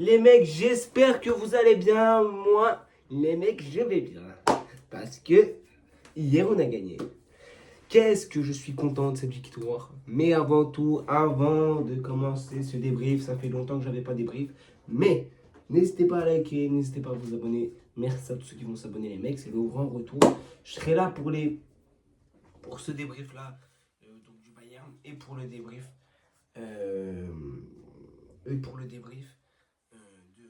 Les mecs, j'espère que vous allez bien. Moi, les mecs, je vais bien. Parce que hier, on a gagné. Qu'est-ce que je suis content de cette victoire. Mais avant tout, avant de commencer ce débrief, ça fait longtemps que je n'avais pas débrief. Mais n'hésitez pas à liker, n'hésitez pas à vous abonner. Merci à tous ceux qui vont s'abonner, les mecs. C'est le grand retour. Je serai là pour ce débrief-là, donc du Bayern, et pour le débrief. euh, et pour le débrief de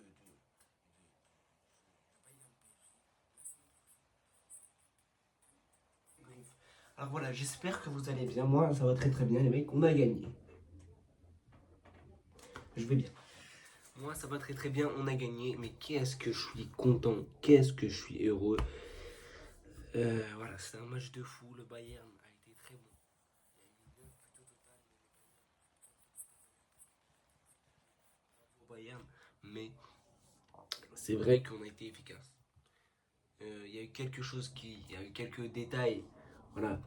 Alors voilà, j'espère que vous allez bien. Moi, ça va très très bien, les mecs. On a gagné. Je vais bien. Moi, ça va très très bien. On a gagné. Mais qu'est-ce que je suis content. Qu'est-ce que je suis heureux. Voilà, c'est un match de fou. Le Bayern a été très bon. Il y a eu 9 buts au total. Au Bayern. Mais c'est vrai qu'on a été efficace. Il y a eu il y a eu quelques détails, voilà,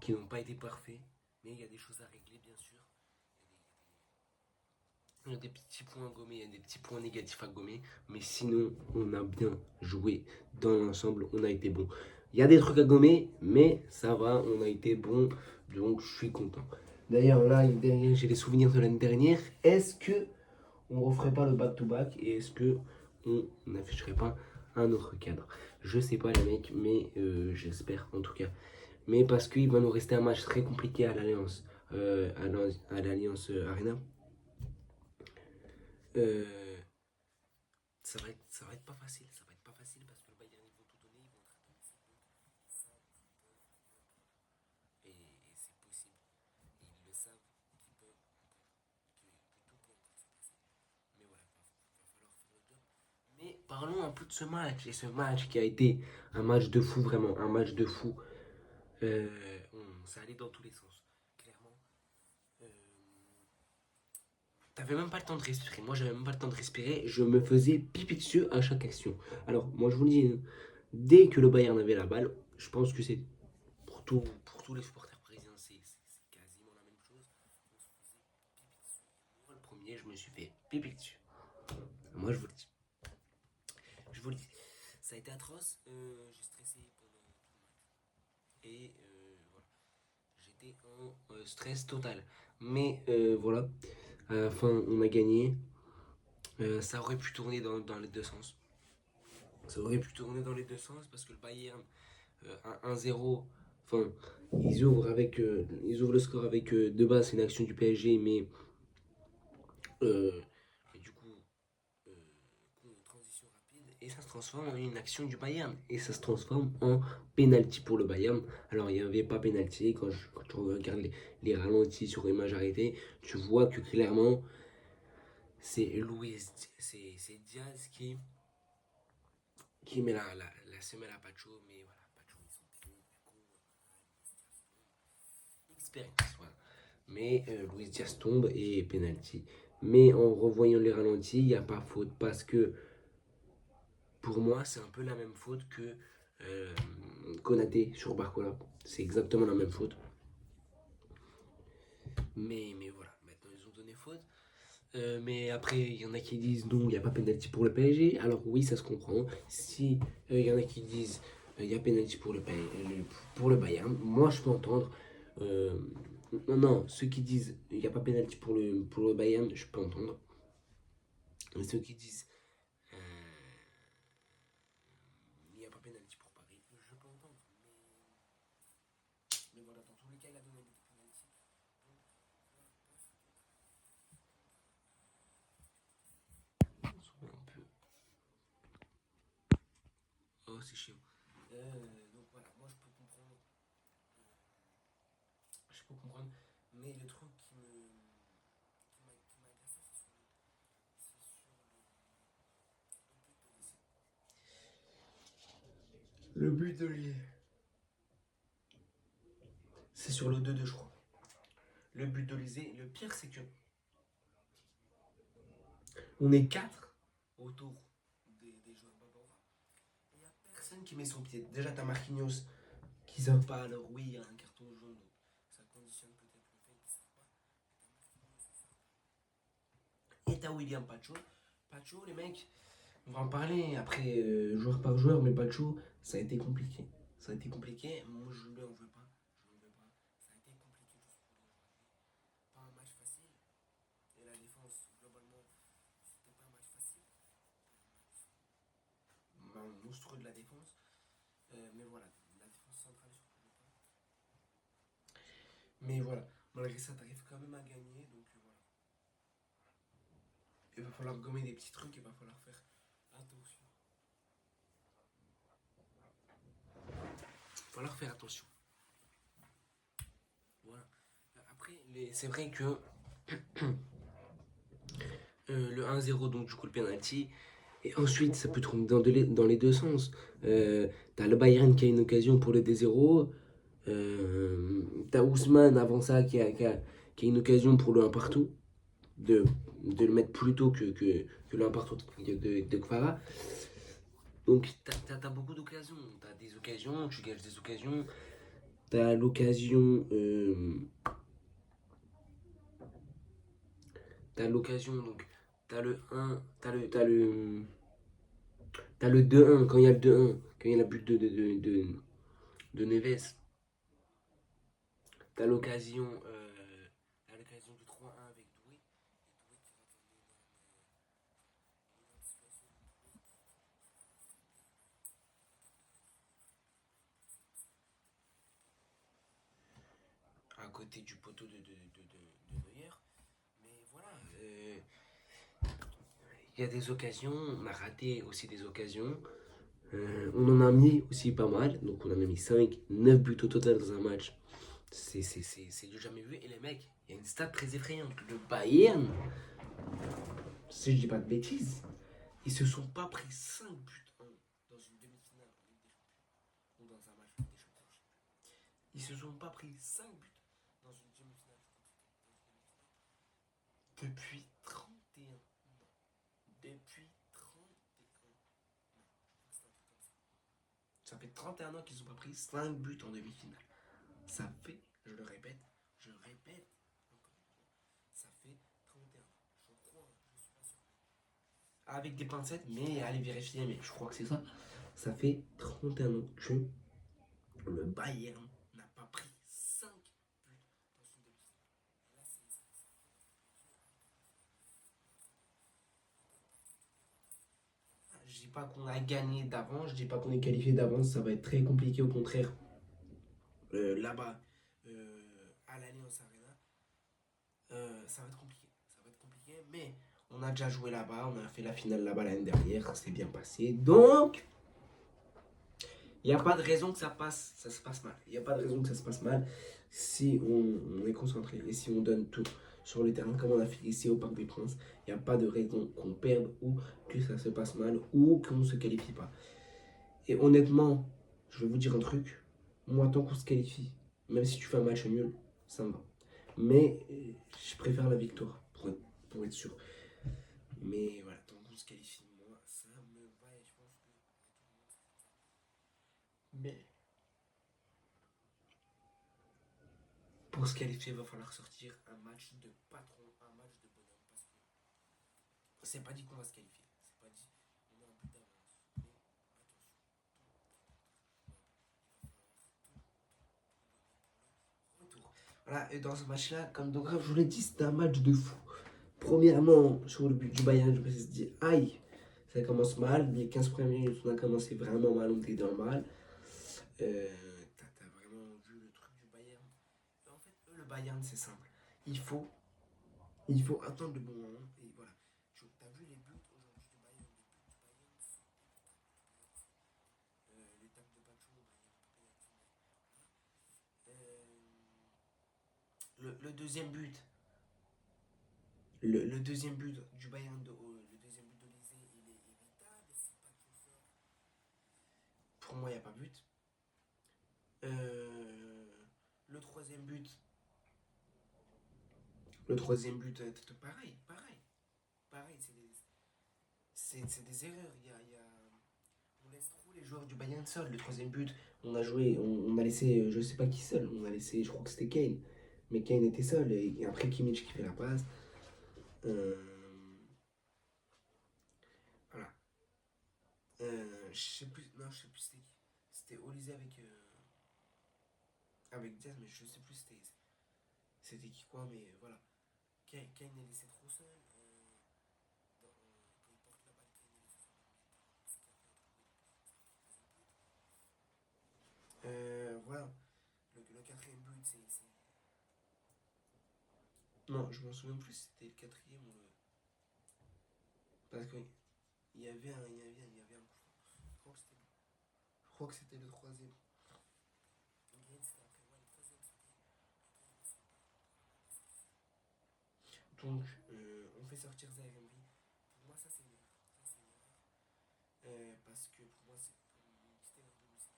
qui n'ont pas été parfaits. Mais il y a des choses à régler, bien sûr. Il y a des petits points à gommer, il y a des petits points négatifs à gommer, mais sinon, on a bien joué dans l'ensemble, on a été bon. Il y a des trucs à gommer, mais ça va, on a été bon, donc je suis content. D'ailleurs, là, j'ai les souvenirs de l'année dernière. Est-ce que on referait pas le back-to-back et est-ce que on n'afficherait pas un autre cadre? Je sais pas, les mecs, mais j'espère en tout cas. Mais parce qu'il va nous rester un match très compliqué à l'Alliance, à l'Alliance Arena. Euh, ça va être pas facile. Ça va être pas facile parce que le Bayern, ils vont tout donner. Ils vont être à domicile. Donc, ils savent qu'ils peuvent encore. Et c'est possible. Et ils le savent qu'ils peuvent encore. Que tout peut encore se passer. Mais voilà, il va falloir faire le job. Mais parlons un peu de ce match. Et ce match qui a été un match de fou, vraiment. Un match de fou. Ça allait dans tous les sens. Clairement. Euh, T'avais même pas le temps de respirer. Moi, j'avais même pas le temps de respirer. Je me faisais pipi dessus à chaque action. Alors, moi, je vous le dis, hein, dès que le Bayern avait la balle, je pense que c'est pour tous les supporters parisiens, c'est quasiment la même chose. On se faisait pipi dessus. Moi, le premier, je me suis fait pipi dessus. Moi, je vous le dis. Je vous le dis. Ça a été atroce. J'ai stressé pendant tout le match. Et voilà. J'étais en stress total. Mais voilà. À la fin, on a gagné. Ça aurait pu tourner dans les deux sens. Ça aurait pu tourner dans les deux sens parce que le Bayern à 1-0, enfin, ils ouvrent le score avec de base, c'est une action du PSG, euh, mais du coup, transition rapide, et ça se transforme en une action du Bayern, et ça se transforme en penalty pour le Bayern. Alors, il n'y avait pas penalty, quand tu regardes les ralentis sur l'image arrêtée, tu vois que clairement, c'est Diaz qui met la semelle à Pacho, mais voilà, Pacho, ils sont pieds, du coup, expérience, voilà. Mais Luis Diaz tombe et penalty. Mais en revoyant les ralentis, il n'y a pas faute parce que pour moi, c'est un peu la même faute que euh, Konaté sur Barcola. C'est exactement la même faute. Mais voilà, maintenant ils ont donné faute. Mais après, il y en a qui disent non, il n'y a pas penalty pour le PSG. Alors oui, ça se comprend. Si il y en a qui disent il y a penalty pour le Bayern, moi je peux entendre. Euh, non, non, ceux qui disent il n'y a pas penalty pour le Bayern, je peux entendre. Et ceux qui disent euh, il n'y a pas penalty pour Paris, je peux entendre. Mais voilà, dans tous les cas, il a donné des penalty. Donc, on se met un peu. Oh, c'est chiant. Donc voilà, moi je peux comprendre. Je peux comprendre. Mais le truc qui m'a agacé, c'est sur le but de l'I. C'est sur le 2-2, je crois. Le but de l'Izé. Le pire, c'est que on est 4 autour des joueurs bavarois. Il n'y a personne qui met son pied. Déjà, t'as Marquinhos qui ne savent pas. Alors, oui, il y a un carton jaune. Donc ça conditionne peut-être le fait qu'ils ne savent pas. Et t'as William Pacho. Pacho, les mecs, on va en parler après, joueur par joueur, mais Pacho, ça a été compliqué. Ça a été compliqué. Moi, je lui en veux pas. Je lui en veux pas. Ça a été compliqué tous pour lui aujourd'hui. Pas un match facile. Et la défense, globalement, c'était pas un match facile. Un monstrueux de la défense. Mais voilà, la défense centrale surtout pas. Mais voilà, malgré ça, t'arrives quand même à gagner. Donc voilà. Il va falloir gommer des petits trucs, il va falloir faire attention. Il va falloir faire attention. Voilà. Après, c'est vrai que le 1-0, donc du coup le penalty, et ensuite ça peut tourner dans les deux sens. T'as le Bayern qui a une occasion pour le D0. T'as Ousmane avant ça qui a une occasion pour le 1 partout. De, de le mettre plus tôt que le 1 partout de Kvara. Donc t'as beaucoup d'occasions. T'as des occasions, tu gages des occasions. T'as l'occasion. T'as l'occasion, donc t'as le 1, t'as le 2-1, quand il y a le 2-1, quand il y a la but de Neves. T'as l'occasion du 3-1 avec Doué. Et Doué qui va donner une anticipation de Doué à côté du poteau de Neuer. Mais voilà, il y a des occasions, on a raté aussi des occasions. On en a mis aussi pas mal, donc on en a mis 5, 9 buts au total dans un match. C'est du jamais vu. Et les mecs, il y a une stat très effrayante. Le Bayern, si je dis pas de bêtises, ils se sont pas pris 5 buts dans une demi-finale en Ligue des Champions ou dans un match de Ligue des Champions. Ils se sont pas pris 5 buts dans une demi-finale. Depuis 31 ans. Depuis 31 ans. Ça fait 31 ans qu'ils n'ont pas pris 5 buts en demi-finale. Ça fait, je répète encore une fois, ça fait 31 ans. Je crois, je suis pas sûr. Avec des pincettes, mais allez vérifier, mais je crois que c'est ça. Ça fait 31 ans que le Bayern n'a pas pris 5 buts dans une demi-finale. Et là, je dis pas qu'on a gagné d'avance, je dis pas qu'on est qualifié d'avance, ça va être très compliqué au contraire. Là-bas, à l'Alliance Arena, ça va être compliqué. Ça va être compliqué, mais on a déjà joué là-bas, on a fait la finale là-bas l'année dernière, ça s'est bien passé. Donc, il n'y a pas de raison que ça se passe mal. Il n'y a pas de raison que ça se passe mal si on est concentré et si on donne tout sur le terrain comme on a fait ici au Parc des Princes. Il n'y a pas de raison qu'on perde ou que ça se passe mal ou qu'on ne se qualifie pas. Et honnêtement, je vais vous dire un truc. Moi, tant qu'on se qualifie, même si tu fais un match nul, ça me va. Mais je préfère la victoire pour être sûr. Mais voilà, tant qu'on se qualifie, moi, ça me va et je pense que mais pour se qualifier, il va falloir sortir un match de patron, un match de bonhomme. Parce que c'est pas dit qu'on va se qualifier. C'est pas dit. On a un but d'avance. Mais attention. Retour. Voilà, et dans ce match-là, comme donc je vous l'ai dit, c'était un match de fou. Premièrement, sur le but du Bayern, je me suis dit, aïe, ça commence mal. Les 15 premières minutes, on a commencé vraiment mal, on était dans le mal. T'as vraiment vu le truc du Bayern. Et en fait, le Bayern, c'est simple. Il faut, il faut attendre le bon moment. Et voilà. T'as vu les buts aujourd'hui du Bayern. Les buts du Bayern sont l'étape de Bacho, il n'y a pas pénalty. Le deuxième but, le deuxième but du Bayern, le deuxième but de l'Élysée, il est évitable. Si Bacho sort, pour moi, il n'y a pas but. Le troisième but, pareil, pareil, pareil, c'est des erreurs. On laisse trop les joueurs du Bayern seuls. Le troisième but, on a laissé, je sais pas qui seul, on a laissé, je crois que c'était Kane. Mais Kane était seul, et après Kimmich qui fait la passe. Euh, Je sais plus, non, je sais plus c'était qui. C'était Olysée avec Diaz, mais je sais plus c'était qui quoi, mais voilà. Kane est laissé trop seul. Quand il porte la balle, Kane est laissé seul dans le milieu de terrain. C'est qu'il a fait à trouver le deuxième but. Voilà. Le quatrième but, c'est. Non, je m'en souviens plus si c'était le quatrième ou le. Parce qu'il il y avait un coup franc. Je crois que c'était le troisième. Kane, c'était après. Ouais, le troisième, c'était. Kane reçoit le ballon, prend la balle de sortie. Donc, on fait sortir Zaïre-Emery. Pour moi, ça, c'est une erreur. Ça, c'est une erreur. Parce que pour moi, c'est une petite erreur de Luis Enrique.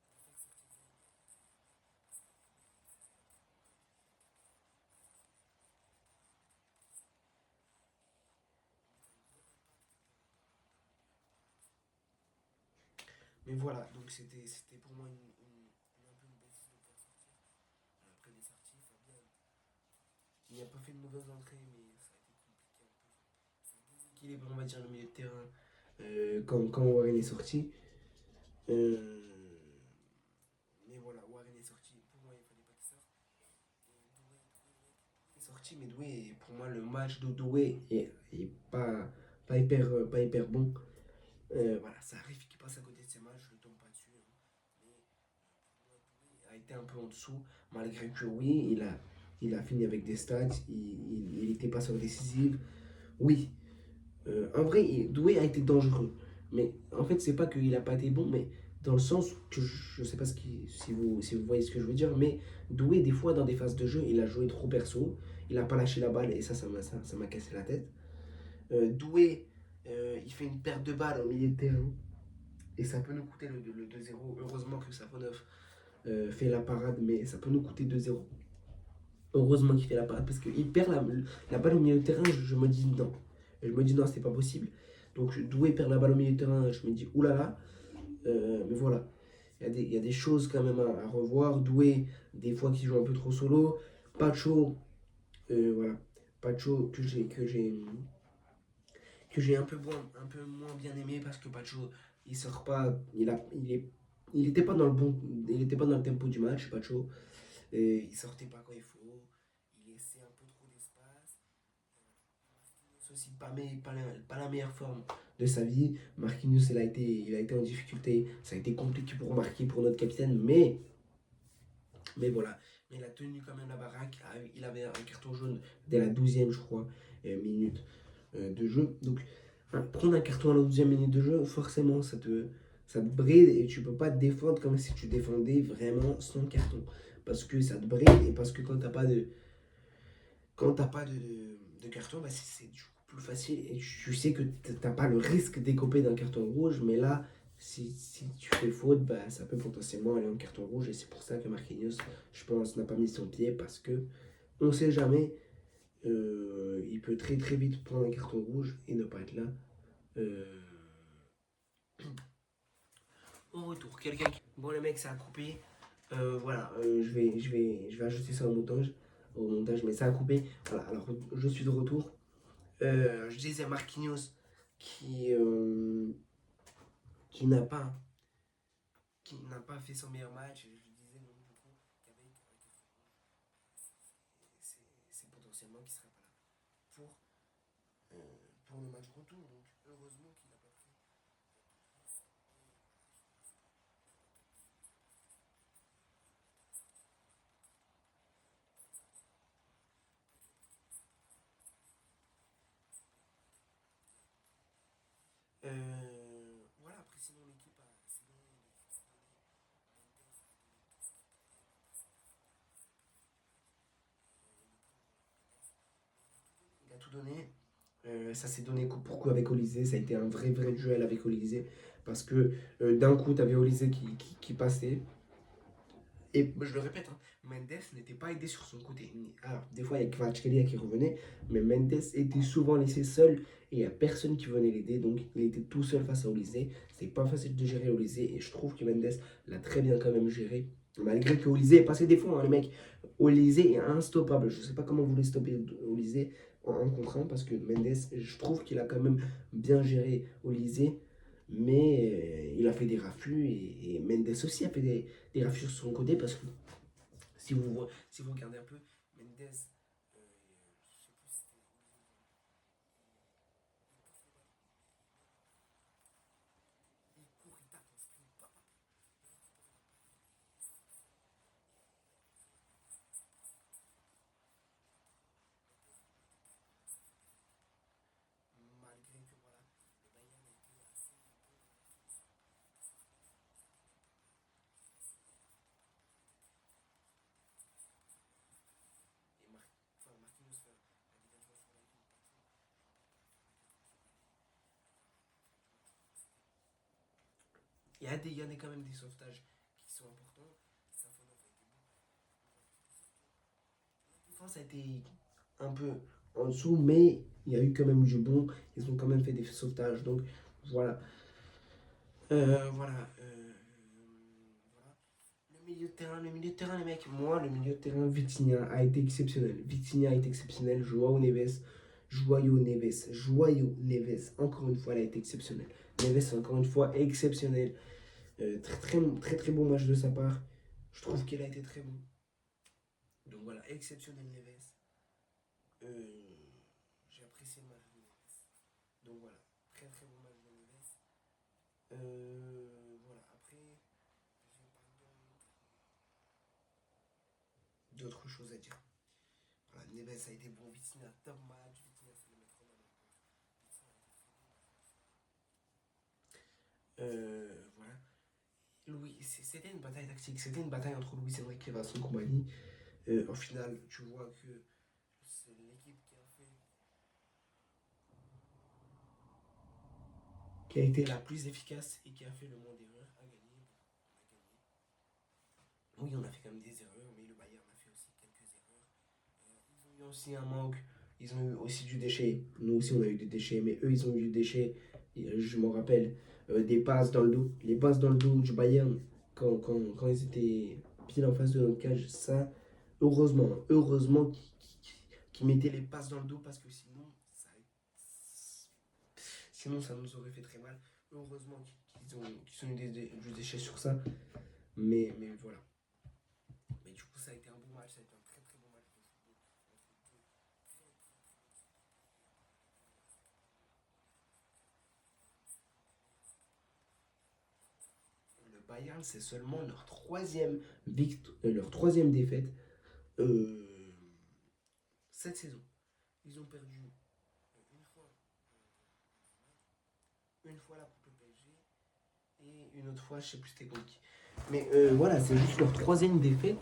De faire sortir Zaïre-Emery alors qu'il n'y avait pas de but. Parce qu'Emery, il faisait un très bon match. Il était capable de mettre le terrain en ébullition. Il mettait un gros impact dans le milieu de l'action. Mais voilà, donc c'était pour moi un peu une bêtise de le faire sortir. Après, il est sorti, Fabien. Il n'a pas fait de mauvaise entrée, mais ça a été compliqué un peu. Enfin, ça a déséquilibré, on va dire, le milieu de terrain quand Warren est sorti. Euh, mais voilà, Warren est sorti. Pour moi, il fallait pas qu'il sorte. Et Doué est sorti, mais Doué, pour moi, le match de Doué est pas hyper bon. Voilà, ça arrive qu'il passe à côté de ses matchs, je ne tombe pas dessus, hein. Mais pour moi, Doué a été un peu en dessous, malgré que oui, il a fini avec des stats, il était passeur décisif. Oui, en vrai, Doué a été dangereux. Mais en fait, c'est pas qu'il a pas été bon, mais dans le sens que je sais pas si vous voyez ce que je veux dire, mais Doué, des fois, dans des phases de jeu, il a joué trop perso, il a pas lâché la balle et ça m'a cassé la tête. Doué, il fait une perte de balle au milieu de terrain et ça peut nous coûter le 2-0. Heureusement que Safonov fait la parade, mais ça peut nous coûter 2-0. Heureusement qu'il fait la parade parce qu'il perd la balle au milieu de terrain. Je me dis non. Je me dis non, c'est pas possible. Donc Doué perd la balle au milieu de terrain. Je me dis oulala. Mais voilà. Il y a des choses quand même à revoir. Doué, des fois, qui joue un peu trop solo. Pacho, voilà. Pacho que j'ai un peu moins bien aimé parce que Pacho, il sort pas. Il était pas dans le bon. Il était pas dans le tempo du match, Pacho. Et il sortait pas quand il faut. Il laissait un peu trop d'espace. Marquinhos aussi pas la meilleure forme de sa vie. Marquinhos, il a été en difficulté. Ça a été compliqué pour marquer pour notre capitaine. Mais voilà. Mais il a tenu quand même la baraque. Il avait un carton jaune dès la 12e, je crois, minute de jeu. Donc, hein, prendre un carton à la 12e minute de jeu, forcément, ça te bride et tu peux pas te défendre comme si tu défendais vraiment sans carton. Parce que ça te bride et parce que quand t'as pas de carton, bah c'est du coup plus facile et tu sais que t'as pas le risque d'écoper d'un carton rouge. Mais là, si tu fais faute, bah, ça peut potentiellement aller en carton rouge et c'est pour ça que Marquinhos, je pense, n'a pas mis son pied parce que on sait jamais. Il peut très très vite prendre un carton rouge et ne pas être là. Euh, Au retour, quelqu'un qui. Bon, les mecs, ça a coupé. Voilà, je vais ajouter ça au montage, mais ça a coupé. Voilà, alors je suis de retour. Je disais Marquinhos qui, euh, qui n'a pas, qui n'a pas fait son meilleur match. Je disais donc du coup qu'avec un carton rouge, c'est potentiellement qu'il ne serait pas là pour, pour le match retour. Donc heureusement qu'il n'a pas pris de plus. Et voilà, je pense que j'aurais peut-être dû rester parce que ça aurait pu éviter la sortie de très sortir. Peut-être Marquinhos a pu faire la différence dans le match parce que Bale marquait pas mal de buts. Voilà, après sinon l'équipe s'est donné. Mendes a donné tout ce qu'il pouvait. Mendes il a fait du match. Le pauvre Mendes. Mais il a tout donné. Il a tout donné. Ça s'est donné coup pour coup avec Olysée. Ça a été un vrai duel avec Olysée. Parce que d'un coup, tu avais Olysée qui passait. Et je le répète, hein, Mendes n'était pas aidé sur son côté. Alors, des fois, il y a Kvaratskhelia qui revenait, mais Mendes était souvent laissé seul et il n'y a personne qui venait l'aider. Donc, il était tout seul face à Olysée. C'est pas facile de gérer Olysée et je trouve que Mendes l'a très bien quand même géré. Malgré que Olysée est passé des fois, hein, les mecs. Olysée est instoppable. Je sais pas comment vous voulez stopper Olysée en 1 contre 1 parce que Mendes, je trouve qu'il a quand même bien géré Olysée. Mais il a fait des raffus et Mendes aussi a fait des raffus sur son côté parce que si vous regardez un peu, Mendes, je sais plus si c'était il court, il tape en sprint, malgré que voilà, le Bayern a été assez bon. Et Marquinhos a dégagé sur la ligne, pas tout. Il y a quand même des sauvetages qui sont importants. Safonov a été bon. La défense a été un peu en dessous, mais il y a eu quand même du bon. Ils ont quand même fait des sauvetages. Donc voilà. Voilà. Voilà. Le milieu de terrain, les mecs, moi, le milieu de terrain, Vitinha a été exceptionnel. Vitinha a été exceptionnel. Joao Neves, encore une fois, elle a été exceptionnelle. Neves, encore une fois, exceptionnel. Très bon match de sa part. Je trouve qu'elle a été très bon. Donc voilà, exceptionnel Neves. Euh, j'ai apprécié le match de Neves. Donc voilà, très bon match de Neves. Voilà, après, j'ai pas d'autres choses à dire. Voilà, Neves a été bon, Vitinha top match, Vitinha c'est le maître en avant. Vitinha a été très bon encore une fois. Voilà. C'était une bataille tactique, c'était une bataille entre Louis Enrique et Vincent Kompany. Au final, tu vois que c'est l'équipe qui a été la plus efficace et qui a fait le moins d'erreurs a gagné. Bon, on a gagné. Oui, on a fait quand même des erreurs, mais le Bayern a fait aussi quelques erreurs. Ils ont eu aussi un manque, ils ont eu aussi du déchet. Nous aussi, on a eu des déchets, mais eux, ils ont eu du déchet. Et, je m'en rappelle, des passes dans le dos. Les passes dans le dos du Bayern, quand ils étaient pile en face de notre cage, ça, heureusement qu'ils mettaient les passes dans le dos parce que sinon ça nous aurait fait très mal. Heureusement qu'ils ont eu du déchet sur ça. Mais voilà. Mais du coup, ça a été un bon match, ça a été un très bon match de football entre deux très bonnes équipes. Le Bayern, c'est seulement leur troisième défaite euh, cette saison. Ils ont perdu une fois une fois la Coupe PSG et une autre fois, je sais plus c'était contre qui. Mais voilà, c'est juste leur troisième défaite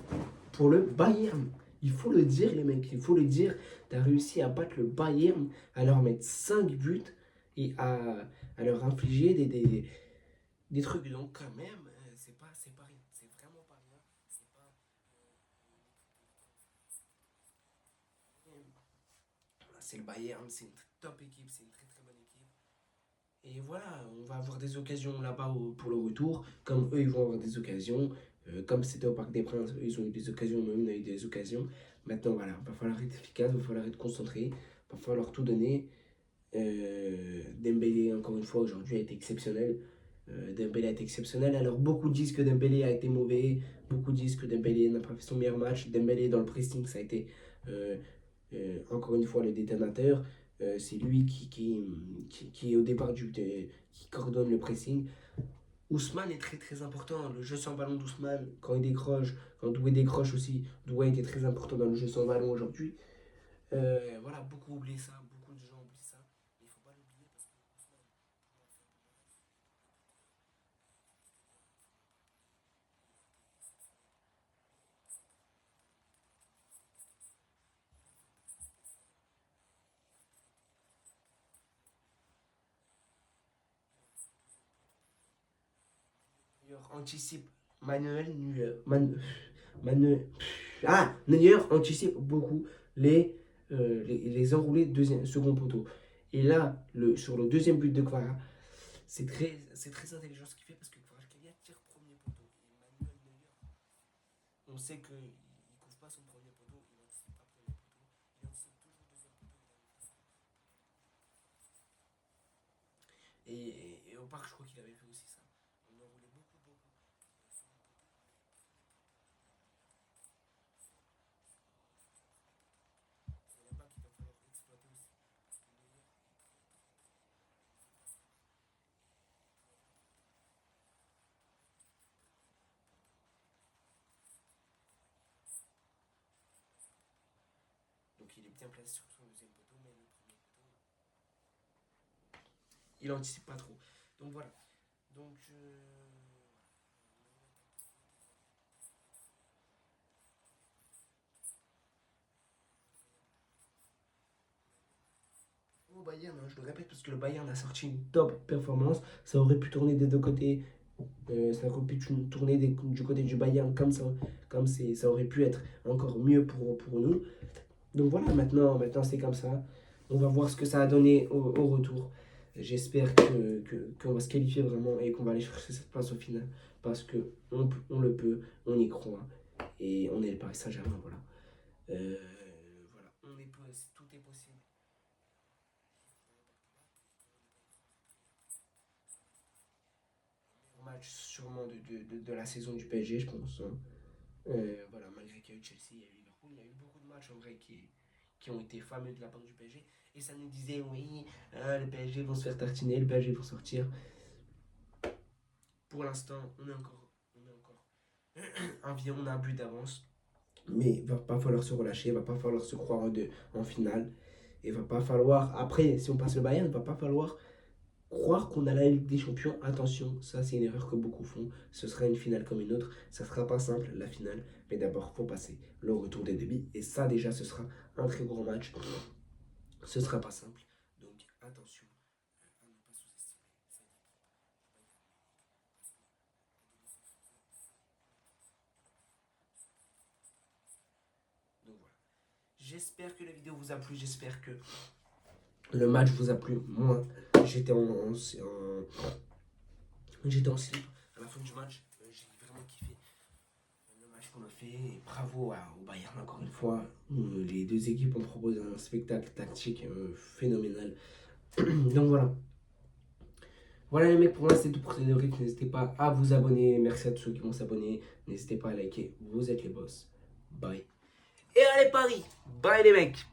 pour le Bayern. Il faut le dire, les mecs, il faut le dire. Tu as réussi à battre le Bayern, à leur mettre 5 buts et à leur infliger des trucs. Donc, quand même, c'est pas rien. C'est vraiment pas rien. C'est pas c'est le Bayern, c'est une top équipe, c'est une très bonne équipe. Et voilà, on va avoir des occasions là-bas pour le retour, comme eux ils vont avoir des occasions. Comme c'était au Parc des Princes, eux ils ont eu des occasions, nous on a eu des occasions. Maintenant voilà, il va falloir être efficace, il va falloir être concentré, il va falloir tout donner. Dembélé, encore une fois, aujourd'hui a été exceptionnel. Dembélé a été exceptionnel. Alors beaucoup disent que Dembélé a été mauvais, beaucoup disent que Dembélé n'a pas fait son meilleur match. Dembélé dans le pressing, ça a été encore une fois le détonateur. C'est lui qui au départ qui coordonne le pressing. Ousmane est très important. Le jeu sans ballon d'Ousmane, quand il décroche, quand Doué décroche aussi, Doué était très important dans le jeu sans ballon aujourd'hui. Voilà, beaucoup oublient ça, beaucoup de gens oublient ça. Mais il ne faut pas l'oublier parce que Ousmane, pour la fin du match, le buteur extérieur, il faut pas l'oublier. Il a été exceptionnel. Et cette année, il a fait un match aussi spécial. Il a fait un match spécial. Il a été très important. Il a son deuxième but, pareil. Manuel Neuer anticipe. Manuel Neuer. Manuel. Ah, Neuer anticipe beaucoup les enroulés de second poteau. Et là, sur le deuxième but de Kvara, c'est très intelligent ce qu'il fait parce que Kvaratskhelia tire premier poteau. Et Manuel Neuer, on sait qu'il ne couvre pas son premier poteau, il n'anticipe pas premier poteau, il anticipe toujours deuxième poteau, il a une vitesse incroyable. Et Lampard, je crois qu'il avait fait aussi ça. On enroulait beaucoup, beaucoup. C'est l'impact qu'il va falloir exploiter aussi. Parce que Neuer est très, très, très. Donc il est bien placé sur son deuxième poteau, mais le premier poteau, il anticipe pas trop. Donc voilà. Donc au Bayern, hein, je le répète parce que le Bayern a sorti une top performance. Ça aurait pu tourner des deux côtés. Ça aurait pu tourner du côté du Bayern ça aurait pu être encore mieux pour nous. Donc voilà, maintenant c'est comme ça. On va voir ce que ça a donné au retour. J'espère qu'on va se qualifier vraiment et qu'on va aller chercher cette place au final. Parce que on le peut, on y croit. Et on est le Paris Saint-Germain, voilà. Euh, voilà, tout est possible. Match sûrement de la saison du PSG, je pense, hein. Voilà, malgré qu'il y a eu Chelsea, il y a eu Liverpool, il y a eu beaucoup de matchs en vrai qui ont été fameux de la part du PSG. Et ça nous disait, oui, le PSG vont se faire tartiner, le PSG vont sortir. Pour l'instant, on est encore environ un but d'avance. Mais il va pas falloir se relâcher, il va pas falloir se croire en finale. Il va pas falloir, après, si on passe le Bayern, il va pas falloir croire qu'on a la Ligue des Champions. Attention, ça c'est une erreur que beaucoup font. Ce sera une finale comme une autre. Ça sera pas simple, la finale. Mais d'abord, il faut passer le retour des débits. Et ça déjà, ce sera un très gros match. Ce sera pas simple. Donc attention à ne pas sous-estimer cette équipe du Bayern Munich. Parce que à domicile chez eux, c'est donc voilà. J'espère que la vidéo vous a plu. J'espère que le match vous a plu. Moi, j'étais j'étais en slip à la fin du match. J'ai vraiment kiffé le match qu'on a fait. Et bravo au Bayern encore une fois. Les deux équipes ont proposé un spectacle tactique phénoménal. Donc voilà. Voilà les mecs, pour moi c'est tout pour cette vidéo. N'hésitez pas à vous abonner. Merci à tous ceux qui vont s'abonner. N'hésitez pas à liker. Vous êtes les boss. Bye. Et allez Paris. Bye les mecs.